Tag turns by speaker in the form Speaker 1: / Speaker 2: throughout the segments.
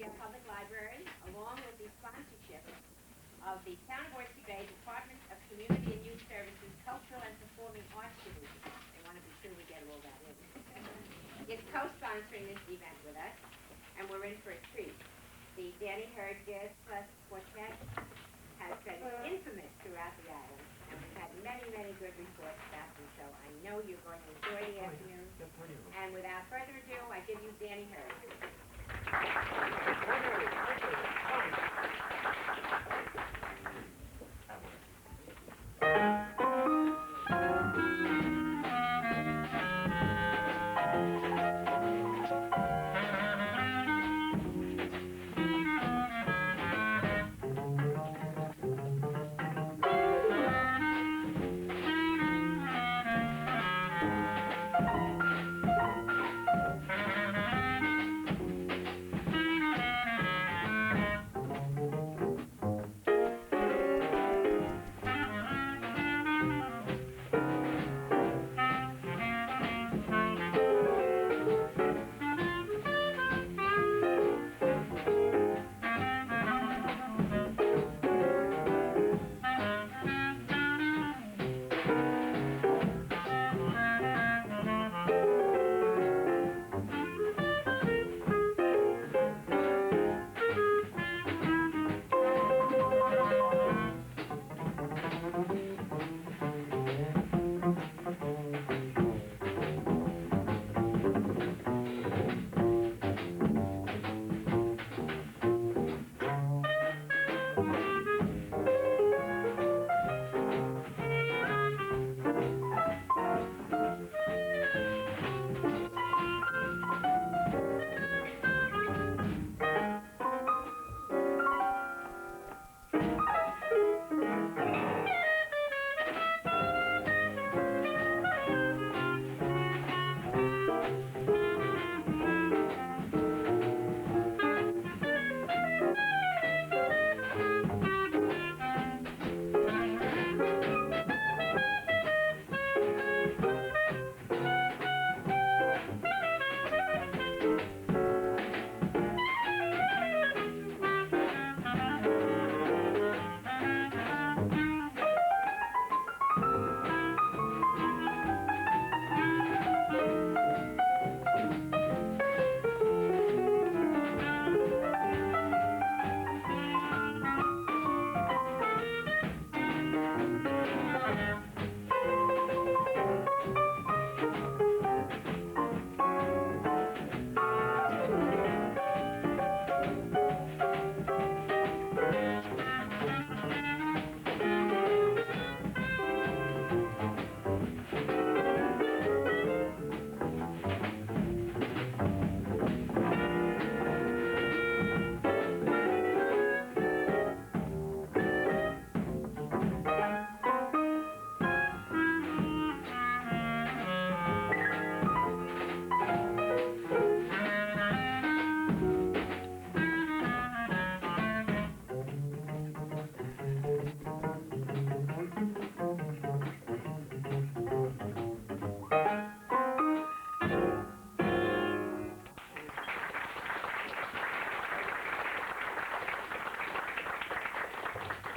Speaker 1: Philadelphia Public Library, along with the sponsorship of the Town of Oyster Bay Department of Community and Youth Services Cultural and Performing Arts Division. They want to be sure we get all that in. Is co-sponsoring this event with us, and we're in for a treat. The Danny Hurd Jazz Plus Quartet has been infamous throughout the island, and we've had many, many good reports about them, so I know you're going to enjoy the afternoon. And without further ado, I give you Danny Hurd.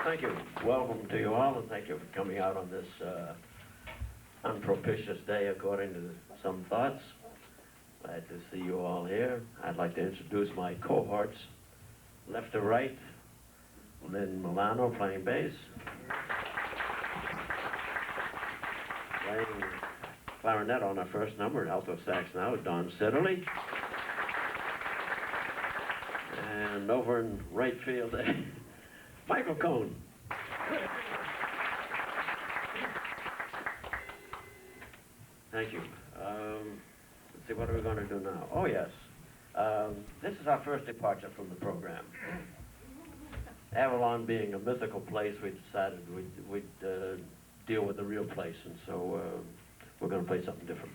Speaker 2: Thank you. Welcome to you all, and thank you for coming out on this unpropitious day, according to some thoughts. Glad to see you all here. I'd like to introduce my cohorts. Left to right, Lynn Milano playing bass. Playing clarinet on our first number, and alto sax now, Don Sitterly. And over in right field, Michael Cohn. Thank you. Let's see, what are we going to do now? Oh, yes. This is our first departure from the program. Avalon being a mythical place, we decided we'd deal with the real place, and so we're going to play something different.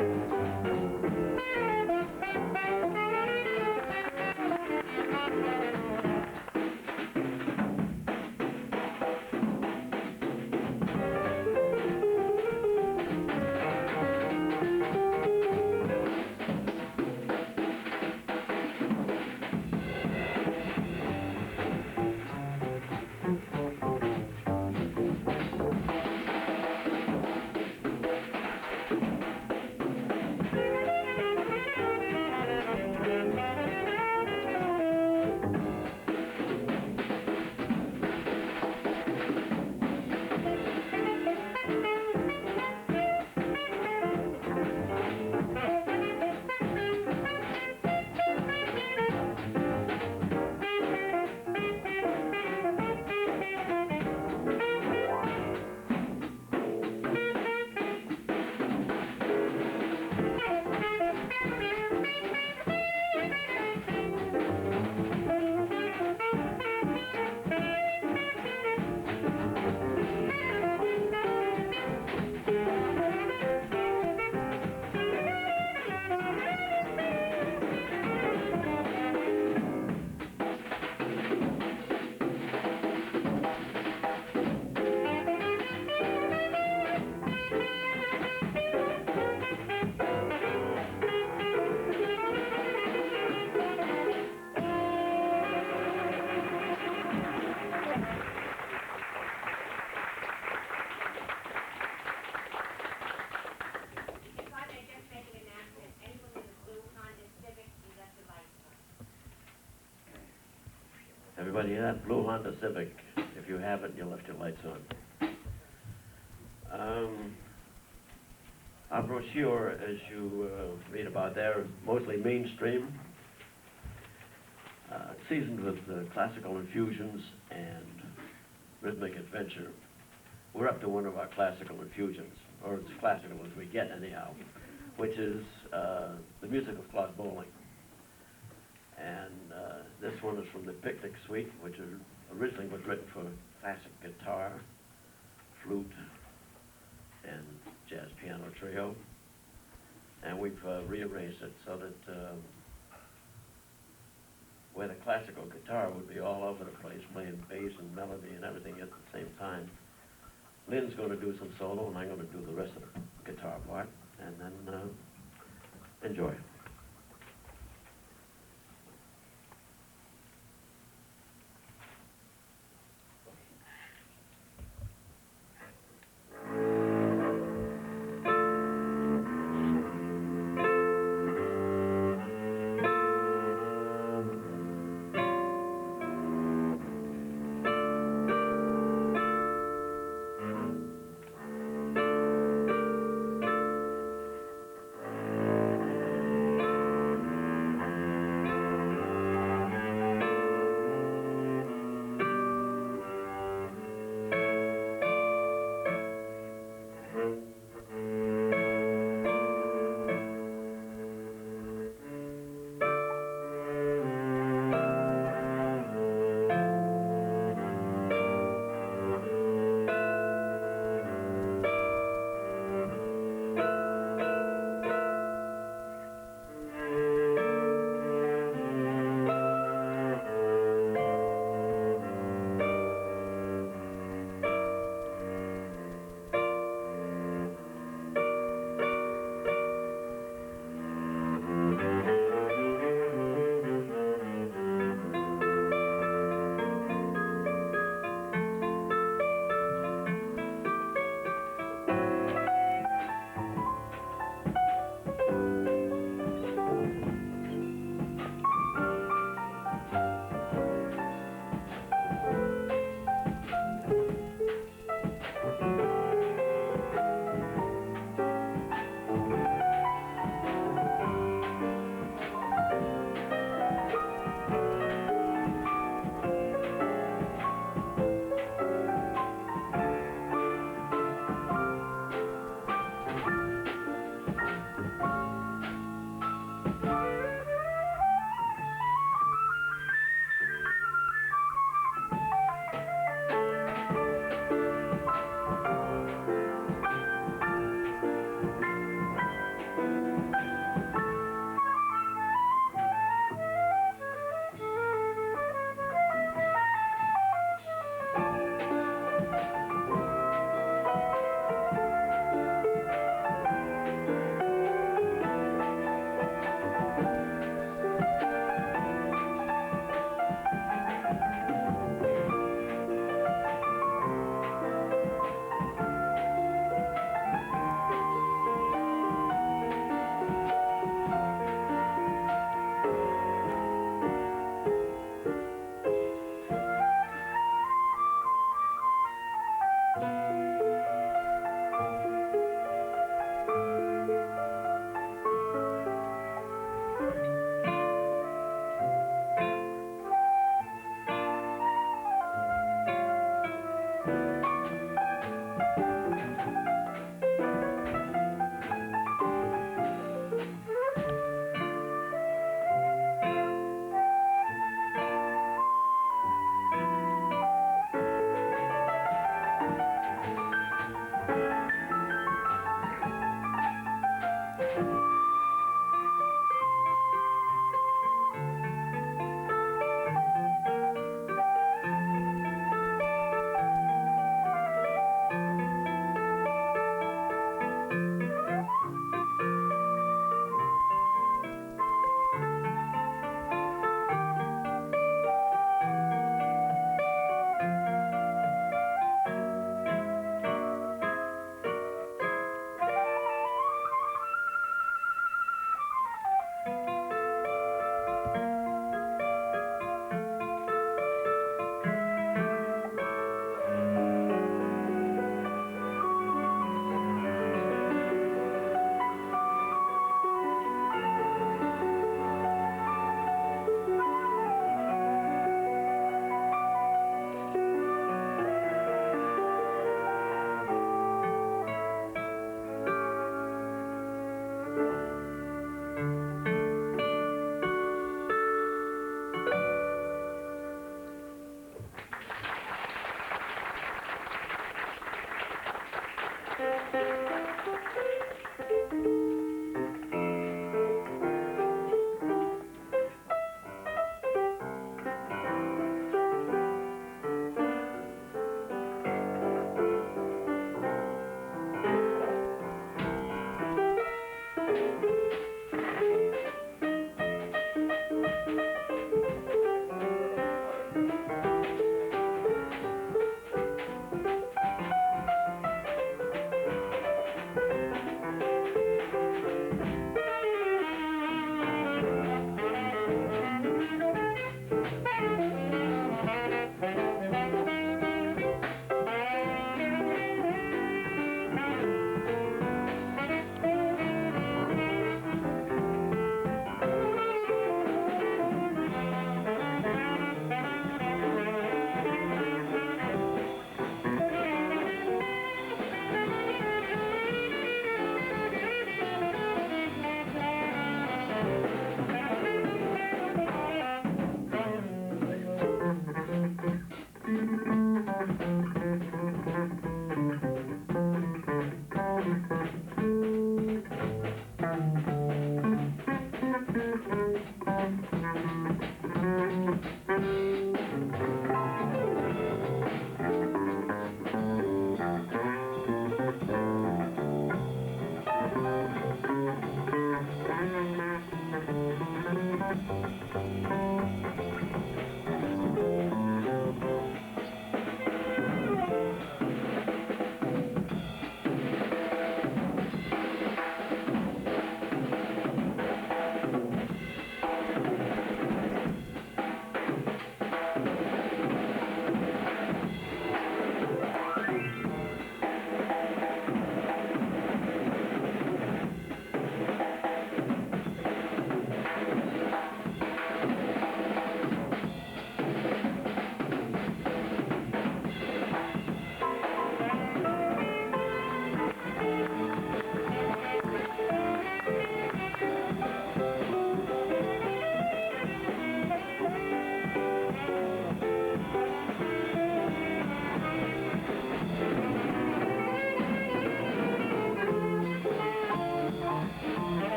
Speaker 1: If I may just make an announcement, anyone with a blue Honda Civic, you left the lights on.
Speaker 2: Everybody in that blue Honda Civic, if you haven't, you left your lights on. Our brochure, as you read about there, is mostly mainstream, seasoned with classical infusions and rhythmic adventure. We're up to one of our classical infusions, or as classical as we get anyhow, which is the music of Claude Bolling. And this one is from the Picnic Suite, which originally was written for classic guitar, flute, and jazz piano trio. And we've rearranged it so that where the classical guitar would be all over the place, playing bass and melody and everything at the same time, Lynn's going to do some solo, and I'm going to do the rest of the guitar part, and then enjoy.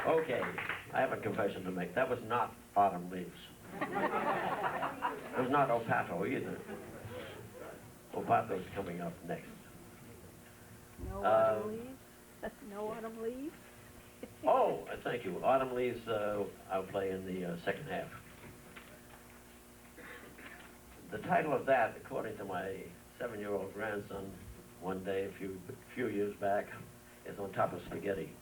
Speaker 2: Okay, I have a confession to make. That was not Autumn Leaves. It was not Opato either. Opato's coming up next.
Speaker 3: No autumn leaves? No autumn leaves?
Speaker 2: Oh, thank you. Autumn Leaves, I'll play in the second half. The title of that, according to my 7-year-old grandson, one day a few years back, is On Top of Spaghetti.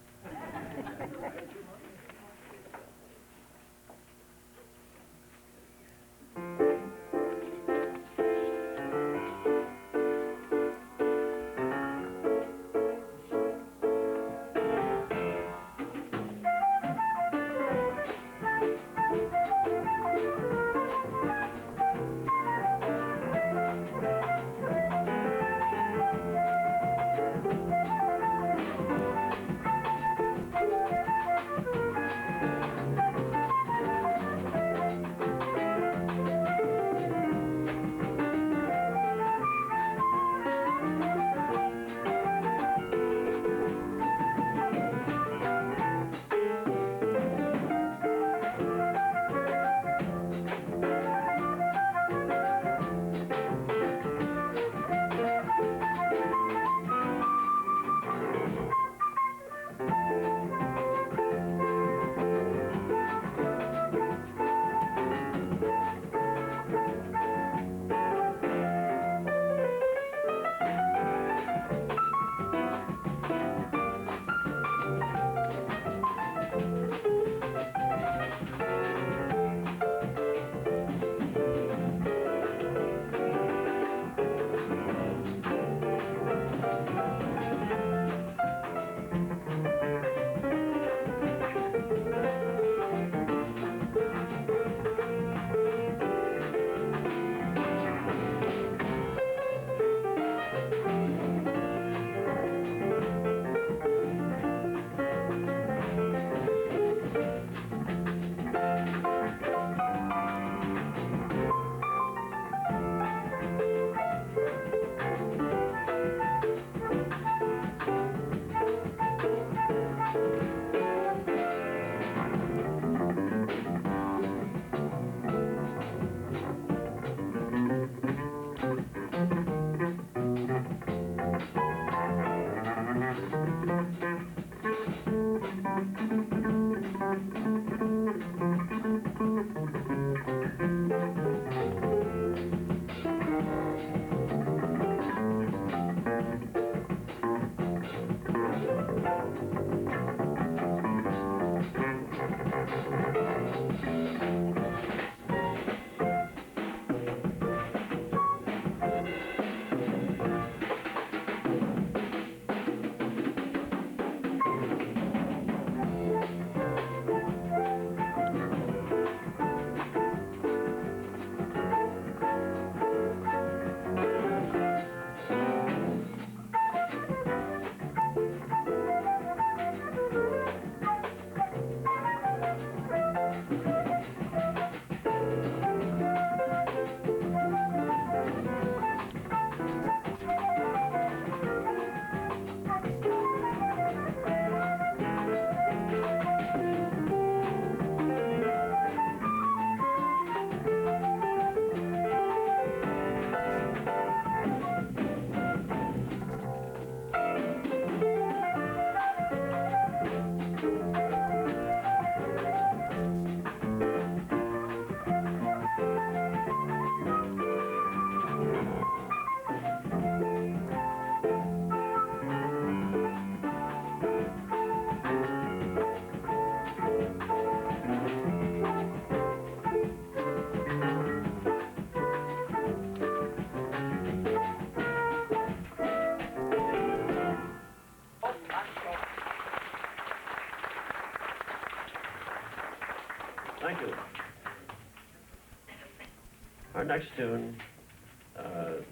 Speaker 2: Our next tune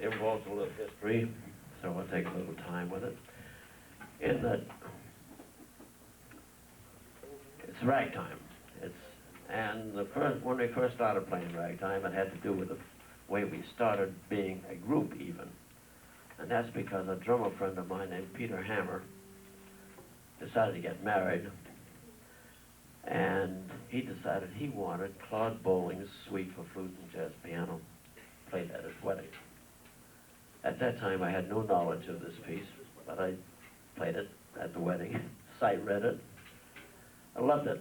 Speaker 2: involves a little history, so I'll take a little time with it. In that, it's ragtime. When we first started playing ragtime, it had to do with the way we started being a group even. And that's because a drummer friend of mine named Peter Hammer decided to get married, and he decided he wanted Claude Bowling's Suite for Flute and Jazz Piano played at his wedding. At that time, I had no knowledge of this piece, but I played it at the wedding, sight read it. I loved it.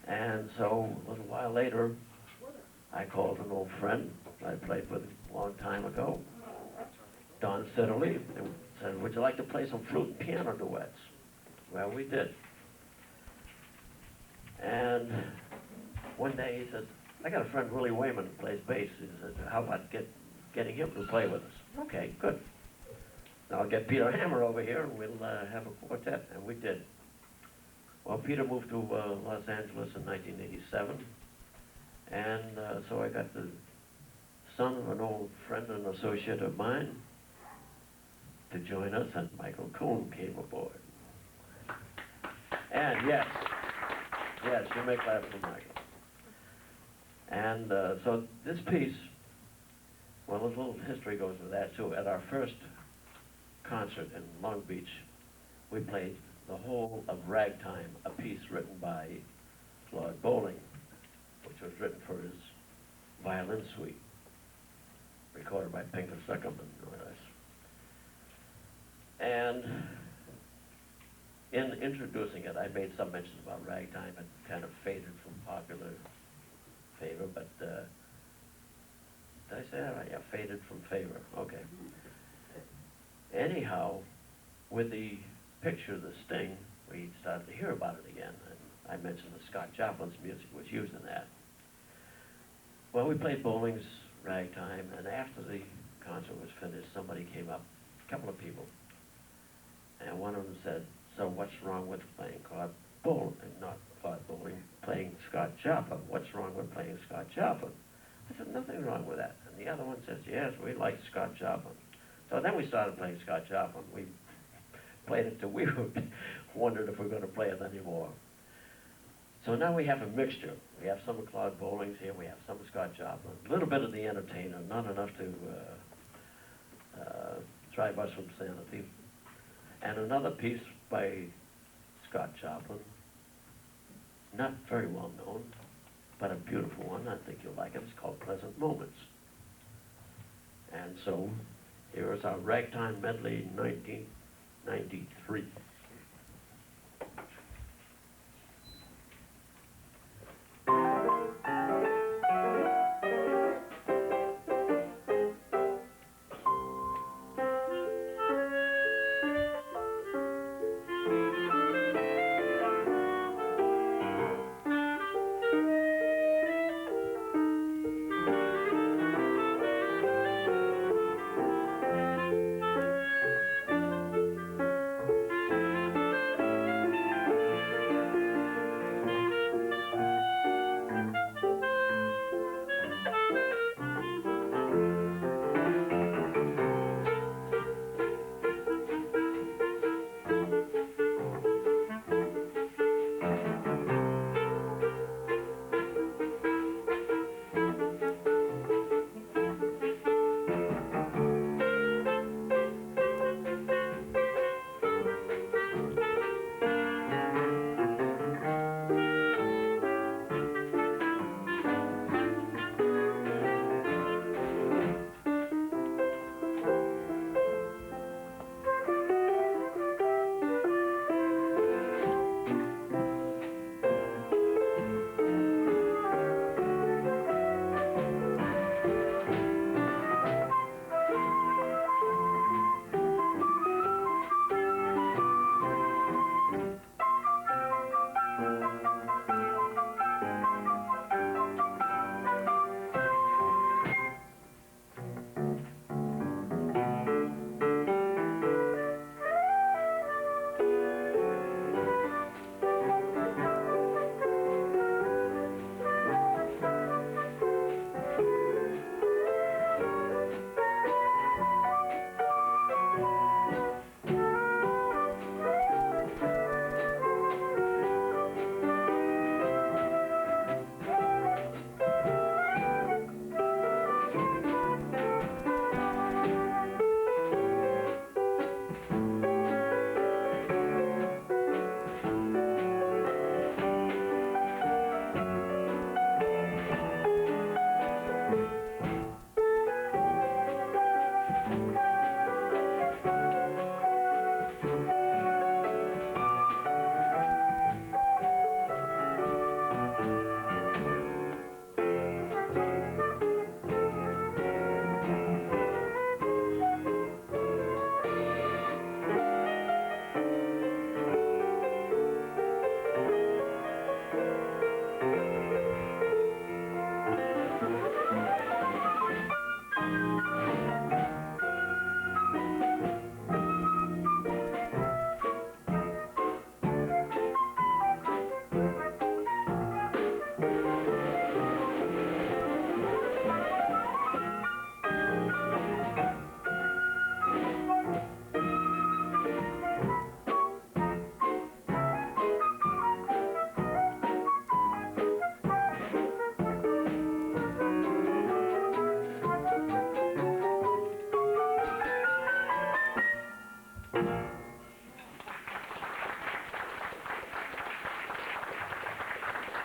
Speaker 2: And so a little while later, I called an old friend I played with a long time ago, Don Sidderly, and said, would you like to play some flute and piano duets? Well, we did. And one day he said, I got a friend, Willie Wayman, who plays bass. He said, how about getting him to play with us? Okay, good. Now I'll get Peter Hammer over here and we'll have a quartet, and we did. Well, Peter moved to Los Angeles in 1987, and so I got the son of an old friend and associate of mine to join us, and Michael Cohn came aboard. And yes, you make laugh for Michael. And so this piece, well, a little history goes with that too. At our first concert in Long Beach, we played the whole of Ragtime, a piece written by Claude Bowling, which was written for his violin suite, recorded by Pinker Zuckerman with us. And in introducing it, I made some mention about ragtime. It kind of faded from popular favor, but did I say that right? Yeah, faded from favor. Okay. Anyhow, with the picture of the Sting, we started to hear about it again, and I mentioned that Scott Joplin's music was used in that. Well, we played Bowling's Ragtime, and after the concert was finished, somebody came up, a couple of people, and one of them said, so what's wrong with playing Claude Bowling, not Claude Bowling, playing Scott Joplin? What's wrong with playing Scott Joplin? I said, nothing wrong with that. And the other one says, yes, we like Scott Joplin. So then we started playing Scott Joplin. We played it till we wondered if we were going to play it anymore. So now we have a mixture. We have some of Claude Bowling's here, we have some of Scott Joplin, a little bit of The Entertainer, not enough to drive us from sanity. And another piece by Scott Joplin, not very well known, but a beautiful one. I think you'll like it. It's called Pleasant Moments. And so here is our Ragtime Medley 1993.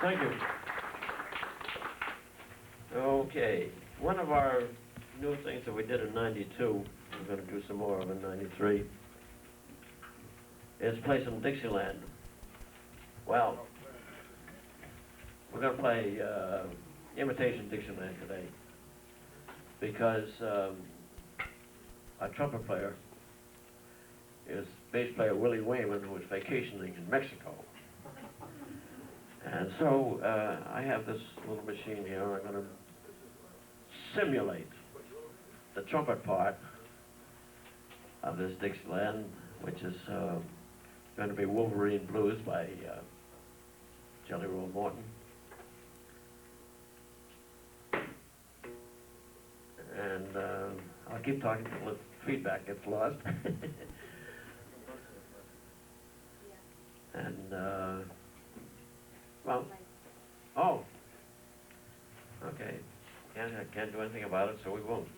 Speaker 2: Thank you. Okay, one of our new things that we did in '92, we're gonna do some more of in '93, is play some Dixieland. Well, we're gonna play, imitation Dixieland today, because, our trumpet player is bass player Willie Wayman, who is vacationing in Mexico. And so, I have this little machine here, I'm gonna simulate the trumpet part of this Dixieland, which is, going to be Wolverine Blues by, Jelly Roll Morton. And, I'll keep talking until the feedback gets lost. And, well, oh, okay, can't do anything about it, so we won't.